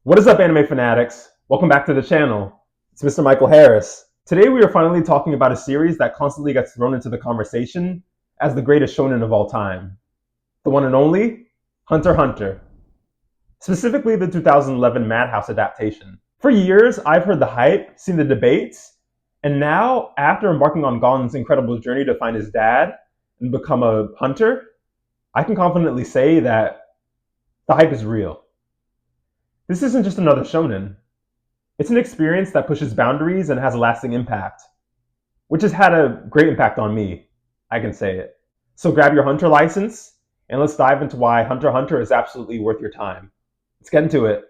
What is up, anime fanatics? Welcome back to the channel. It's Mr. Michael Harris. Today we are finally talking about a series that constantly gets thrown into the conversation as the greatest shonen of all time. The one and only Hunter x Hunter. Specifically the 2011 Madhouse adaptation. For years, I've heard the hype, seen the debates, and now, after embarking on Gon's incredible journey to find his dad and become a hunter, I can confidently say that the hype is real. This isn't just another shonen. It's an experience that pushes boundaries and has a lasting impact, which has had a great impact on me. I can say it. So grab your Hunter license, and let's dive into why Hunter x Hunter is absolutely worth your time. Let's get into it.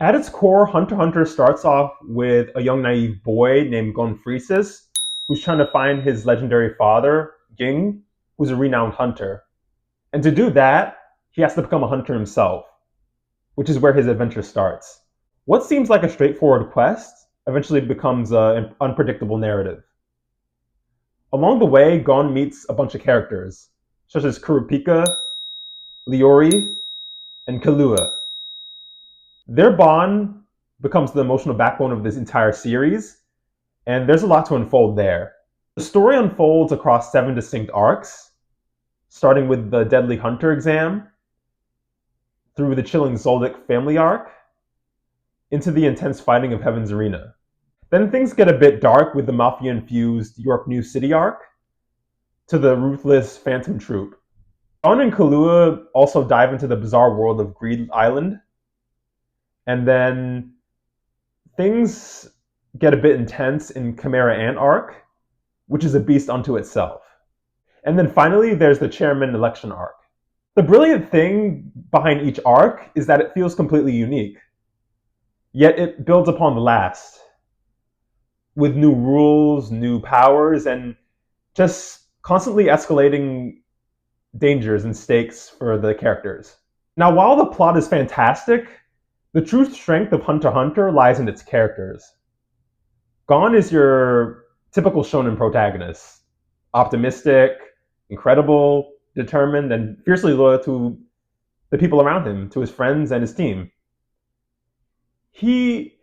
At its core, Hunter x Hunter starts off with a young naive boy named Gon, who's trying to find his legendary father, Ging, who's a renowned hunter. And to do that, he has to become a hunter himself, which is where his adventure starts. What seems like a straightforward quest eventually becomes an unpredictable narrative. Along the way, Gon meets a bunch of characters, such as Kurapika, Leorio, and Killua. Their bond becomes the emotional backbone of this entire series, and there's a lot to unfold there. The story unfolds across 7 distinct arcs, starting with the Deadly Hunter exam, through the chilling Zoldyck family arc, into the intense fighting of Heaven's Arena. Then things get a bit dark with the mafia-infused York New City arc, to the ruthless Phantom Troop. Gon and Killua also dive into the bizarre world of Greed Island, and then things get a bit intense in Chimera Ant arc, which is a beast unto itself. And then finally, there's the chairman election arc. The brilliant thing behind each arc is that it feels completely unique, yet it builds upon the last, with new rules, new powers, and just constantly escalating dangers and stakes for the characters. Now, while the plot is fantastic, the true strength of Hunter x Hunter lies in its characters. Gon is your typical shonen protagonist, optimistic, incredible, determined, and fiercely loyal to the people around him, to his friends and his team. He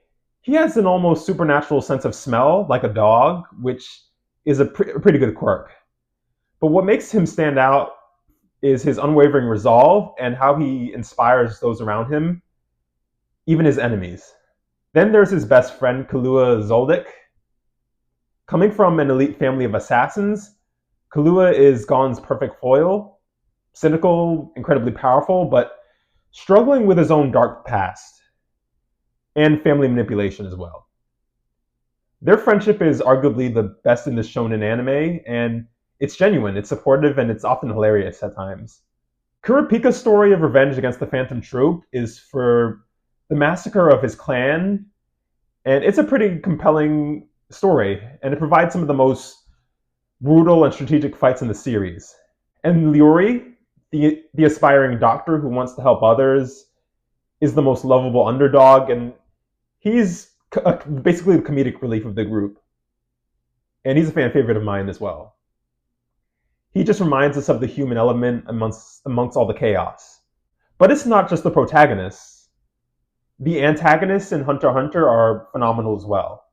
has an almost supernatural sense of smell, like a dog, which is a pretty good quirk. But what makes him stand out is his unwavering resolve and how he inspires those around him, even his enemies. Then there's his best friend, Killua Zoldyck. Coming from an elite family of assassins, Killua is Gon's perfect foil, cynical, incredibly powerful, but struggling with his own dark past, and family manipulation as well. Their friendship is arguably the best in the shonen anime, and it's genuine, it's supportive, and it's often hilarious at times. Kurapika's story of revenge against the Phantom Troop is for the massacre of his clan, and it's a pretty compelling story, and it provides some of the most brutal and strategic fights in the series. And Leorio, the aspiring doctor who wants to help others, is the most lovable underdog, and he's basically the comedic relief of the group. And he's a fan favorite of mine as well. He just reminds us of the human element amongst all the chaos. But it's not just the protagonists. The antagonists in Hunter x Hunter are phenomenal as well.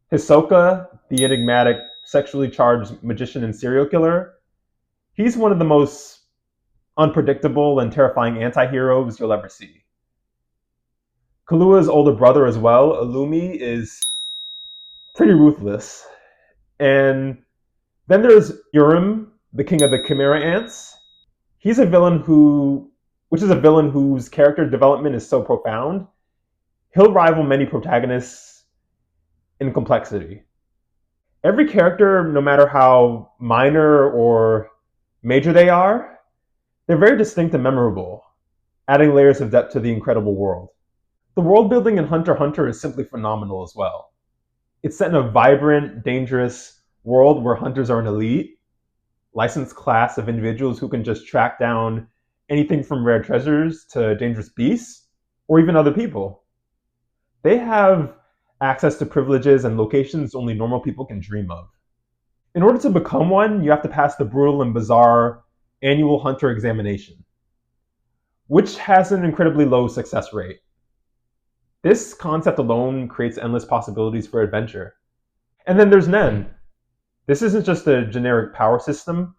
Hisoka, the enigmatic, sexually charged magician and serial killer, he's one of the most unpredictable and terrifying anti-heroes you'll ever see. Killua's older brother as well, Illumi, is pretty ruthless. And then there's Urim, the king of the Chimera Ants. He's a villain whose character development is so profound, he'll rival many protagonists in complexity. Every character, no matter how minor or major they are, they're very distinct and memorable, adding layers of depth to the incredible world. The world building in Hunter x Hunter is simply phenomenal as well. It's set in a vibrant, dangerous world where hunters are an elite, licensed class of individuals who can just track down anything from rare treasures to dangerous beasts, or even other people. They have access to privileges and locations only normal people can dream of. In order to become one, you have to pass the brutal and bizarre annual hunter examination, which has an incredibly low success rate. This concept alone creates endless possibilities for adventure. And then there's Nen. This isn't just a generic power system.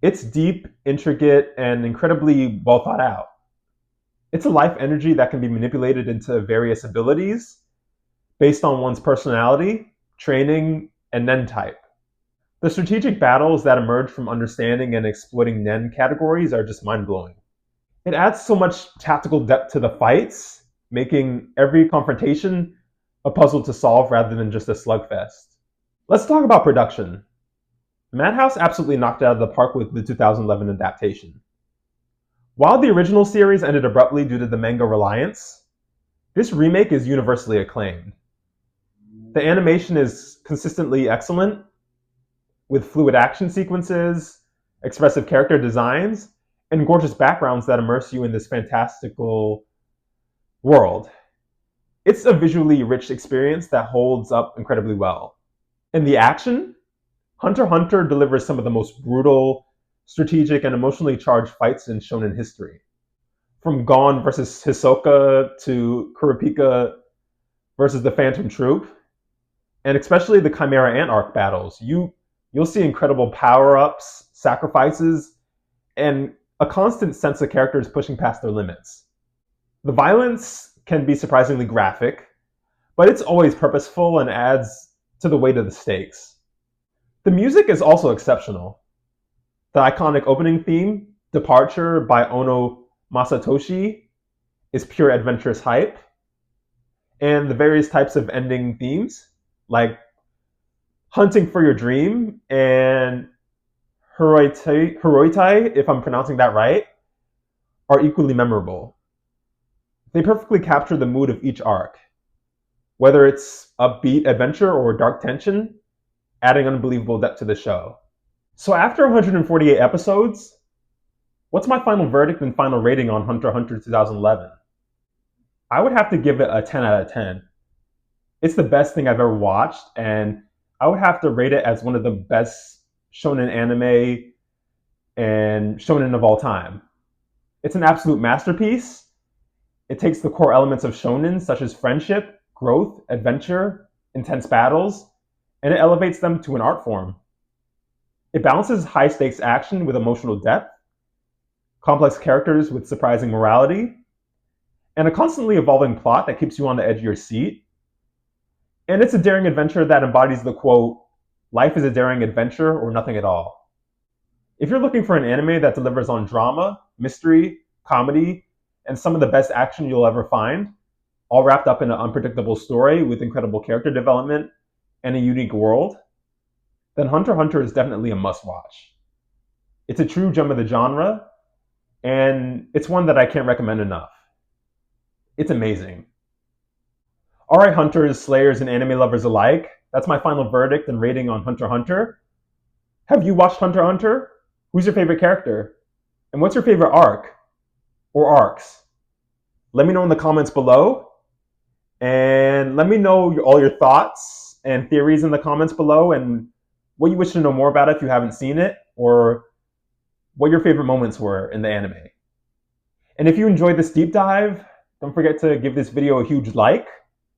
It's deep, intricate, and incredibly well thought out. It's a life energy that can be manipulated into various abilities based on one's personality, training, and Nen type. The strategic battles that emerge from understanding and exploiting Nen categories are just mind-blowing. It adds so much tactical depth to the fights, making every confrontation a puzzle to solve rather than just a slugfest. Let's talk about production. Madhouse absolutely knocked it out of the park with the 2011 adaptation. While the original series ended abruptly due to the manga reliance, this remake is universally acclaimed. The animation is consistently excellent, with fluid action sequences, expressive character designs, and gorgeous backgrounds that immerse you in this fantastical world. It's a visually rich experience that holds up incredibly well. In the action, Hunter x Hunter delivers some of the most brutal, strategic, and emotionally charged fights in shonen history. From Gon versus Hisoka to Kurapika versus the Phantom Troop, and especially the Chimera Ant arc battles, you'll see incredible power-ups, sacrifices, and a constant sense of characters pushing past their limits. The violence can be surprisingly graphic, but it's always purposeful and adds to the weight of the stakes. The music is also exceptional. The iconic opening theme, Departure by Ono Masatoshi, is pure adventurous hype. And the various types of ending themes, like Hunting for Your Dream and Hiroitai, if I'm pronouncing that right, are equally memorable. They perfectly capture the mood of each arc, whether it's upbeat adventure or dark tension, adding unbelievable depth to the show. So after 148 episodes, what's my final verdict and final rating on Hunter x Hunter 2011? I would have to give it a 10 out of 10. It's the best thing I've ever watched, and I would have to rate it as one of the best shonen anime and shonen of all time. It's an absolute masterpiece. It takes the core elements of shonen, such as friendship, growth, adventure, intense battles, and it elevates them to an art form. It balances high-stakes action with emotional depth, complex characters with surprising morality, and a constantly evolving plot that keeps you on the edge of your seat. And it's a daring adventure that embodies the quote, "Life is a daring adventure or nothing at all." If you're looking for an anime that delivers on drama, mystery, comedy, and some of the best action you'll ever find, all wrapped up in an unpredictable story with incredible character development and a unique world, then Hunter x Hunter is definitely a must-watch. It's a true gem of the genre, and it's one that I can't recommend enough. It's amazing. Alright, hunters, slayers, and anime lovers alike, that's my final verdict and rating on Hunter x Hunter. Have you watched Hunter x Hunter? Who's your favorite character? And what's your favorite arc? Or arcs? Let me know in the comments below. And let me know all your thoughts and theories in the comments below, and what you wish to know more about if you haven't seen it, or what your favorite moments were in the anime. And if you enjoyed this deep dive, don't forget to give this video a huge like,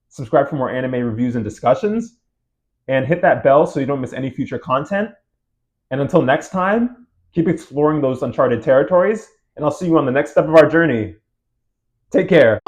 subscribe for more anime reviews and discussions, and hit that bell so you don't miss any future content. And until next time, keep exploring those uncharted territories, and I'll see you on the next step of our journey. Take care.